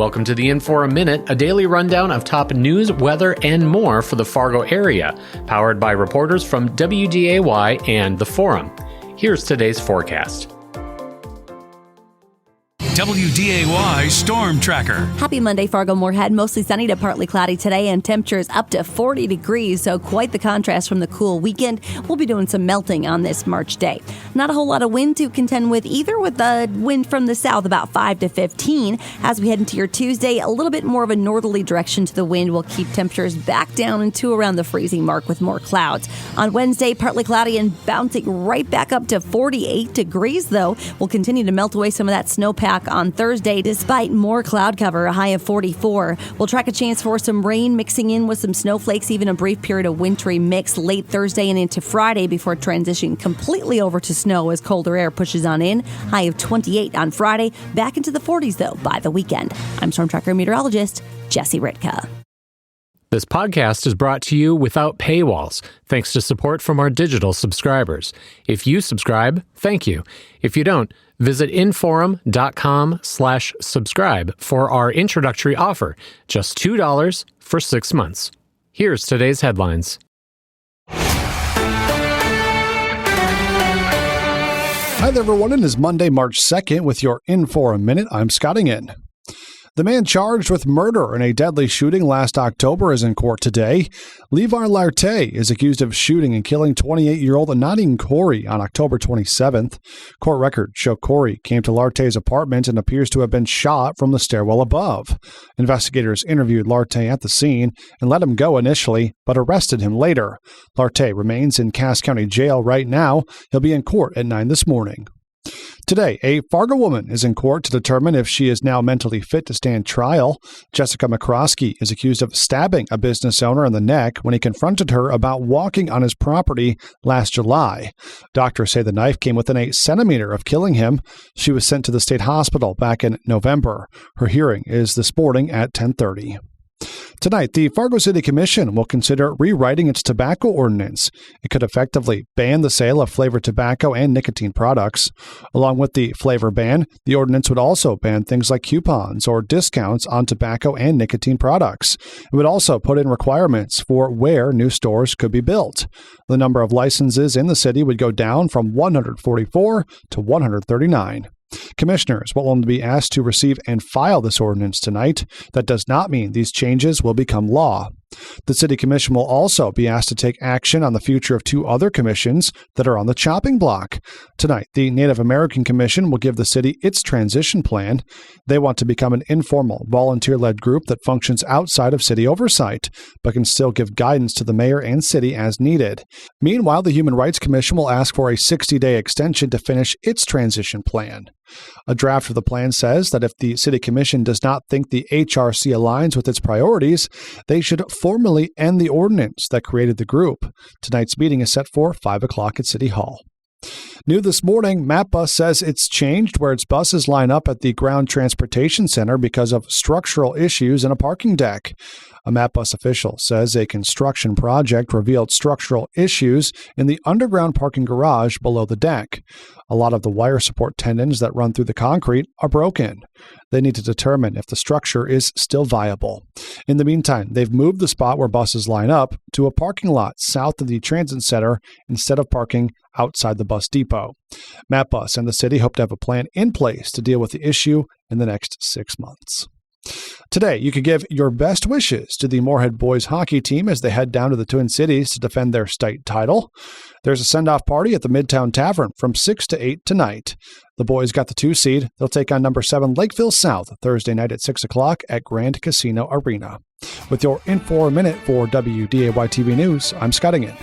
Welcome to the InForum Minute, a daily rundown of top news, weather, and more for the Fargo area, powered by reporters from WDAY and The Forum. Here's today's forecast. WDAY Storm Tracker. Happy Monday, Fargo-Moorhead. Mostly sunny to partly cloudy today and temperatures up to 40 degrees, so quite the contrast from the cool weekend. We'll be doing some melting on this March day. Not a whole lot of wind to contend with either, with the wind from the south about 5 to 15. As we head into your Tuesday, a little bit more of a northerly direction to the wind will keep temperatures back down into around the freezing mark with more clouds. On Wednesday, partly cloudy and bouncing right back up to 48 degrees, though. We'll continue to melt away some of that snowpack on Thursday, despite more cloud cover, a high of 44. We'll track a chance for some rain mixing in with some snowflakes, even a brief period of wintry mix late Thursday and into Friday before transitioning completely over to snow as colder air pushes on in. High of 28 on Friday, back into the 40s, though, by the weekend. I'm Storm Tracker meteorologist Jesse Ritka. This podcast is brought to you without paywalls, thanks to support from our digital subscribers. If you subscribe, thank you. If you don't, visit inforum.com/subscribe for our introductory offer, just $2 for 6 months. Here's today's headlines. Hi there, everyone. It is Monday, March 2nd with your InForum Minute. I'm Scotting in. The man charged with murder in a deadly shooting last October is in court today. Levi Larte is accused of shooting and killing 28-year-old Nadine Corey on October 27th. Court records show Corey came to Larte's apartment and appears to have been shot from the stairwell above. Investigators interviewed Larte at the scene and let him go initially, but arrested him later. Larte remains in Cass County Jail right now. He'll be in court at 9 this morning. Today, a Fargo woman is in court to determine if she is now mentally fit to stand trial. Jessica McCroskey is accused of stabbing a business owner in the neck when he confronted her about walking on his property last July. Doctors say the knife came within a centimeter of killing him. She was sent to the state hospital back in November. Her hearing is this morning at 10:30. Tonight, the Fargo City Commission will consider rewriting its tobacco ordinance. It could effectively ban the sale of flavored tobacco and nicotine products. Along with the flavor ban, the ordinance would also ban things like coupons or discounts on tobacco and nicotine products. It would also put in requirements for where new stores could be built. The number of licenses in the city would go down from 144 to 139. Commissioners will only be asked to receive and file this ordinance tonight. That does not mean these changes will become law. The City Commission will also be asked to take action on the future of two other commissions that are on the chopping block. Tonight, the Native American Commission will give the city its transition plan. They want to become an informal, volunteer-led group that functions outside of city oversight, but can still give guidance to the mayor and city as needed. Meanwhile, the Human Rights Commission will ask for a 60-day extension to finish its transition plan. A draft of the plan says that if the City Commission does not think the HRC aligns with its priorities, they should formally end the ordinance that created the group. Tonight's meeting is set for 5 o'clock at City Hall. New this morning, MapBus says it's changed where its buses line up at the Ground Transportation Center because of structural issues in a parking deck. A MapBus official says a construction project revealed structural issues in the underground parking garage below the deck. A lot of the wire support tendons that run through the concrete are broken. They need to determine if the structure is still viable. In the meantime, they've moved the spot where buses line up to a parking lot south of the transit center instead of parking outside the bus depot. MapBus and the city hope to have a plan in place to deal with the issue in the next 6 months. Today, you could give your best wishes to the Moorhead boys hockey team as they head down to the Twin Cities to defend their state title. There's a send-off party at the Midtown Tavern from 6 to 8 tonight. The boys got the 2 seed. They'll take on number 7 Lakeville South Thursday night at 6 o'clock at Grand Casino Arena. With your InForum Minute for WDAY TV News, I'm Scotting in.